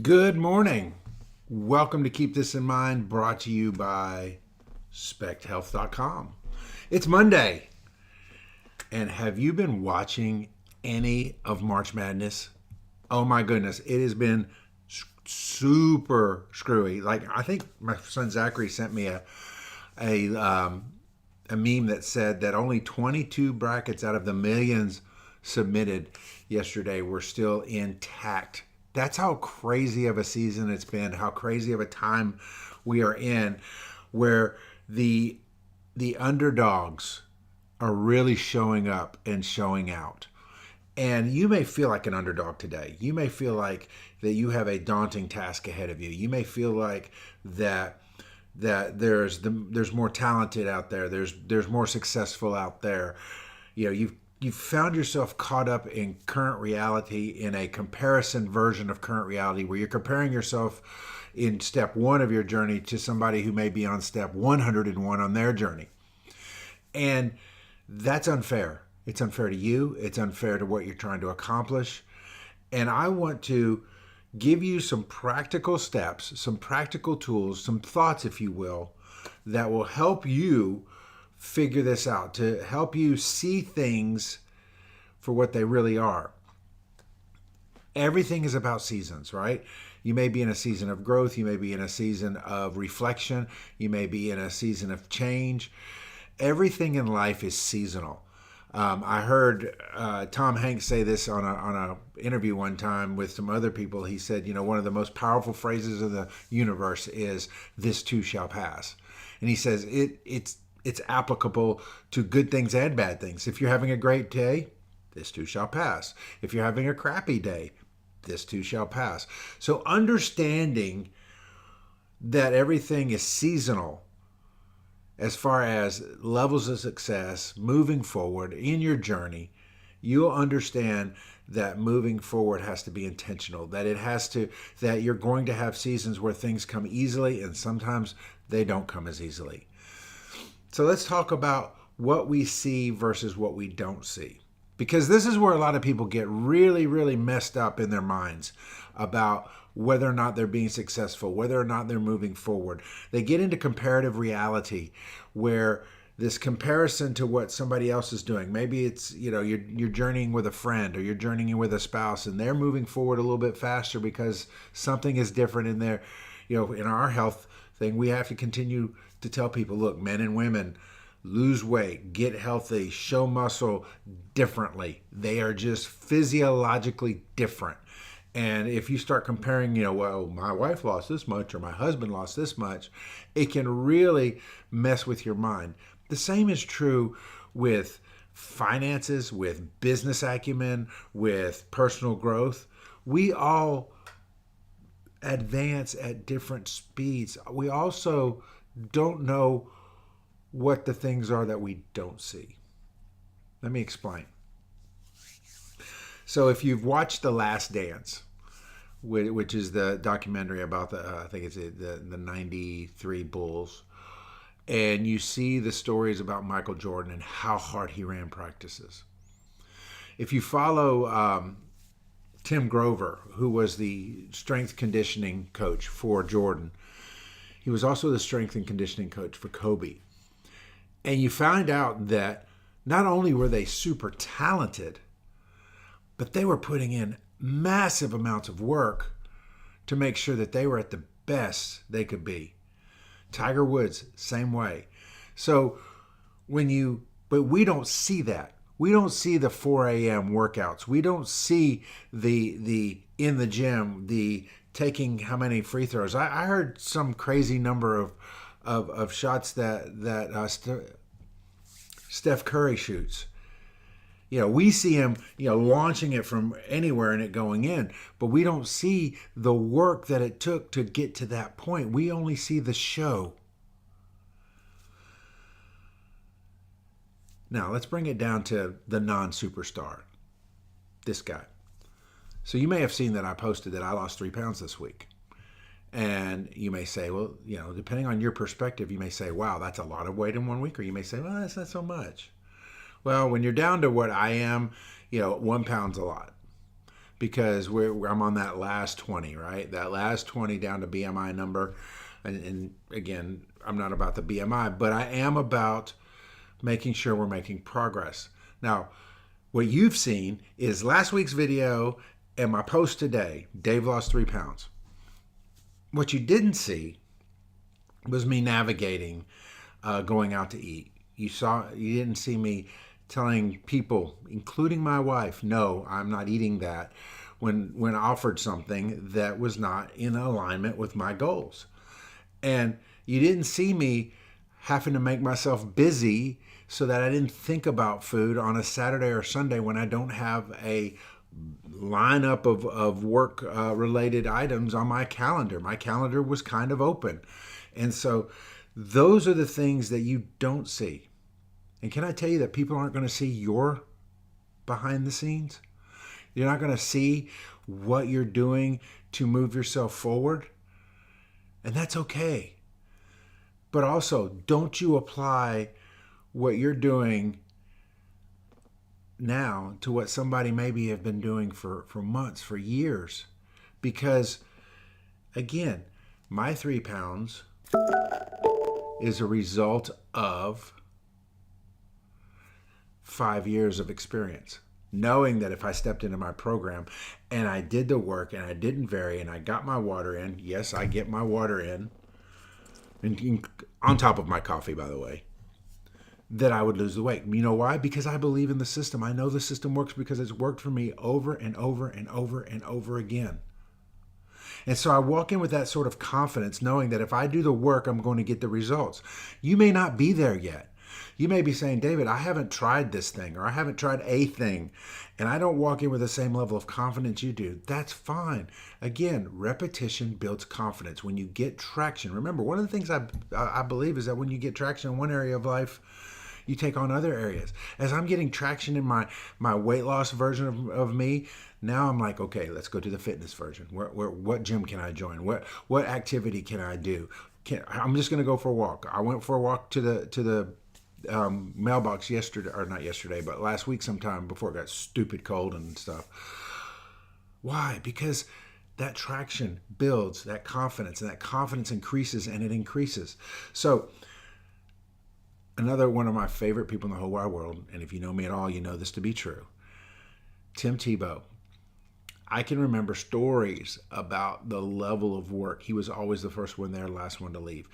Good morning. Welcome to Keep This in Mind, brought to you by SpectHealth.com. It's Monday. And have you been watching any of March Madness? Oh my goodness, it has been super screwy. Like, I think my son Zachary sent me a meme that said that only 22 brackets out of the millions submitted yesterday were still intact. That's how crazy of a season it's been, how crazy of a time we are in, where the underdogs are really showing up and showing out. And you may feel like an underdog today. You may feel like that you have a daunting task ahead of you. You may feel like that there's more talented out there. There's more successful out there. You know, you've found yourself caught up in current reality, in a comparison version of current reality, where you're comparing yourself in step one of your journey to somebody who may be on step 101 on their journey. And that's unfair. It's unfair to you. It's unfair to what you're trying to accomplish. And I want to give you some practical steps, some practical tools, some thoughts, if you will, that will help you figure this out, to help you see things for what they really are. Everything is about seasons, right? You may be in a season of growth. You may be in a season of reflection. You may be in a season of change. Everything in life is seasonal. I heard Tom Hanks say this on a interview one time with some other people. He said, you know, one of the most powerful phrases of the universe is "this too shall pass," and he says it's applicable to good things and bad things. If you're having a great day, this too shall pass. If you're having a crappy day, this too shall pass. So understanding that everything is seasonal as far as levels of success, moving forward in your journey, you'll understand that moving forward has to be intentional, that you're going to have seasons where things come easily and sometimes they don't come as easily. So let's talk about what we see versus what we don't see. Because this is where a lot of people get really, really messed up in their minds about whether or not they're being successful, whether or not they're moving forward. They get into comparative reality where this comparison to what somebody else is doing. Maybe it's, you know, you're journeying with a friend or you're journeying with a spouse and they're moving forward a little bit faster because something is different in their, you know, in our health thing. We have to continue to tell people, look, men and women, lose weight, get healthy, show muscle differently. They are just physiologically different. And if you start comparing, you know, well, my wife lost this much or my husband lost this much, it can really mess with your mind. The same is true with finances, with business acumen, with personal growth. We all advance at different speeds. We also don't know what the things are that we don't see. Let me explain. So if you've watched The Last Dance, which is the documentary about I think it's the 93 Bulls, and you see the stories about Michael Jordan and how hard he ran practices. If you follow Tim Grover, who was the strength conditioning coach for Jordan, he was also the strength and conditioning coach for Kobe. And you find out that not only were they super talented, but they were putting in massive amounts of work to make sure that they were at the best they could be. Tiger Woods, same way. So but we don't see that. We don't see the 4 a.m. workouts. We don't see the in the gym, the taking how many free throws. I heard some crazy number of shots that Steph Curry shoots. You know, we see him, you know, launching it from anywhere and it going in, but we don't see the work that it took to get to that point. We only see the show. Now, let's bring it down to the non-superstar, this guy. So you may have seen that I posted that I lost 3 pounds this week. And you may say, well, you know, depending on your perspective, you may say, wow, that's a lot of weight in 1 week. Or you may say, well, that's not so much. Well, when you're down to what I am, you know, 1 pound's a lot. because I'm on that last 20, right? That last 20 down to BMI number. And again, I'm not about the BMI, but I am about making sure we're making progress. Now, what you've seen is last week's video and my post today. Dave lost 3 pounds. What you didn't see was me navigating going out to eat. You didn't see me telling people, including my wife, no, I'm not eating that, when offered something that was not in alignment with my goals. And you didn't see me having to make myself busy so that I didn't think about food on a Saturday or Sunday when I don't have a lineup of work related items on my calendar. My calendar was kind of open. And so those are the things that you don't see. And can I tell you that people aren't going to see your behind the scenes? You're not going to see what you're doing to move yourself forward. And that's okay. But also, don't you apply what you're doing now to what somebody maybe have been doing for months, for years. Because, again, my 3 pounds is a result of 5 years of experience. Knowing that if I stepped into my program and I did the work and I didn't vary and I got my water in, yes, I get my water in, and on top of my coffee, by the way, that I would lose the weight. You know why? Because I believe in the system. I know the system works because it's worked for me over and over and over and over again. And so I walk in with that sort of confidence, knowing that if I do the work, I'm going to get the results. You may not be there yet. You may be saying, David, I haven't tried this thing, or I haven't tried a thing, and I don't walk in with the same level of confidence you do. That's fine. Again, repetition builds confidence. When you get traction, remember, one of the things I believe is that when you get traction in one area of life, you take on other areas. As I'm getting traction in my weight loss version of me, now I'm like, okay, let's go to the fitness version. What gym can I join? What activity can I do? I'm just going to go for a walk. I went for a walk to the mailbox yesterday, or not yesterday, but last week sometime before it got stupid cold and stuff. Why? Because that traction builds that confidence, and that confidence increases, and it increases. So another one of my favorite people in the whole wide world, and if you know me at all, you know this to be true, Tim Tebow. I can remember stories about the level of work. He was always the first one there, last one to leave.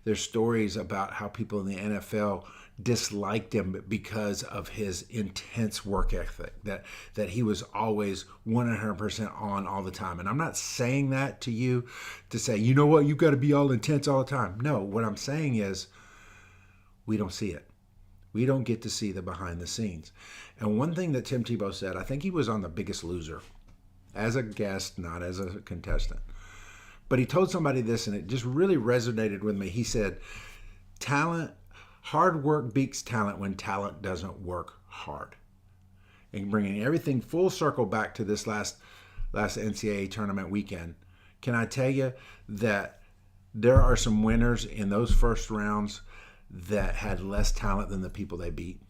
There's stories about how people in the NFL disliked him because of his intense work ethic, that he was always 100% on all the time. And I'm not saying that to you to say, you know what, you've got to be all intense all the time. No, what I'm saying is we don't see it. We don't get to see the behind the scenes. And one thing that Tim Tebow said, I think he was on The Biggest Loser, as a guest, not as a contestant. But he told somebody this, and it just really resonated with me. He said, hard work beats talent when talent doesn't work hard. And bringing everything full circle back to this last NCAA tournament weekend, can I tell you that there are some winners in those first rounds that had less talent than the people they beat?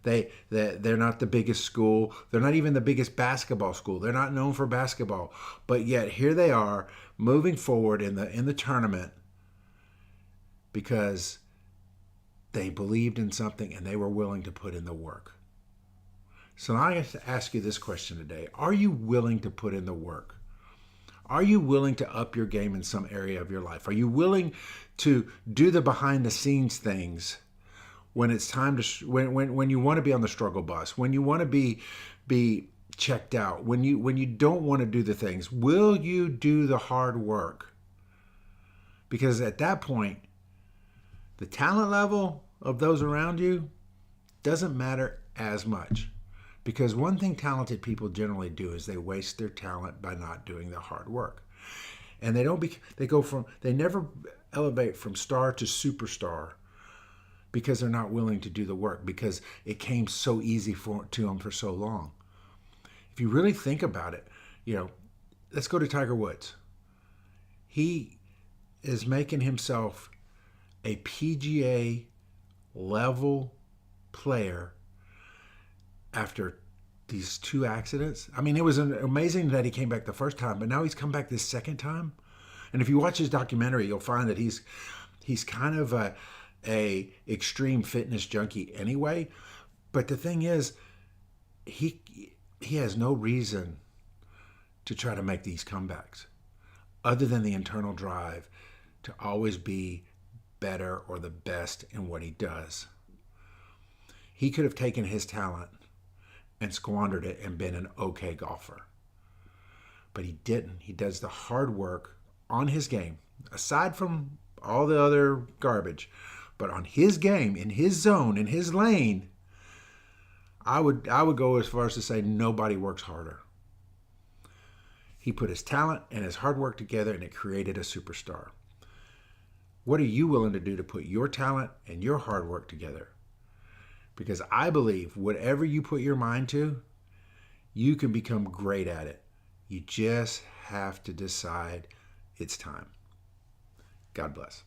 They're not the biggest school. They're not even the biggest basketball school. They're not known for basketball. But yet here they are moving forward in the tournament because they believed in something and they were willing to put in the work. So now I have to ask you this question today. Are you willing to put in the work? Are you willing to up your game in some area of your life? Are you willing to do the behind the scenes things when it's time to, when you want to be on the struggle bus, when you want to be checked out, when you don't want to do the things? Will you do the hard work? Because at that point, the talent level of those around you doesn't matter as much. Because one thing talented people generally do is they waste their talent by not doing the hard work. And they never elevate from star to superstar because they're not willing to do the work, because it came so easy to them for so long. If you really think about it, let's go to Tiger Woods. He is making himself a PGA level player after these 2 accidents. I mean, it was amazing that he came back the first time, but now he's come back this second time. And if you watch his documentary, you'll find that he's kind of a extreme fitness junkie anyway. But the thing is, he has no reason to try to make these comebacks other than the internal drive to always be better or the best in what he does. He could have taken his talent and squandered it and been an okay golfer. But he didn't. He does the hard work on his game, aside from all the other garbage, but on his game, in his zone, in his lane, I would go as far as to say nobody works harder. He put his talent and his hard work together, and it created a superstar. What are you willing to do to put your talent and your hard work together? Because I believe whatever you put your mind to, you can become great at it. You just have to decide it's time. God bless.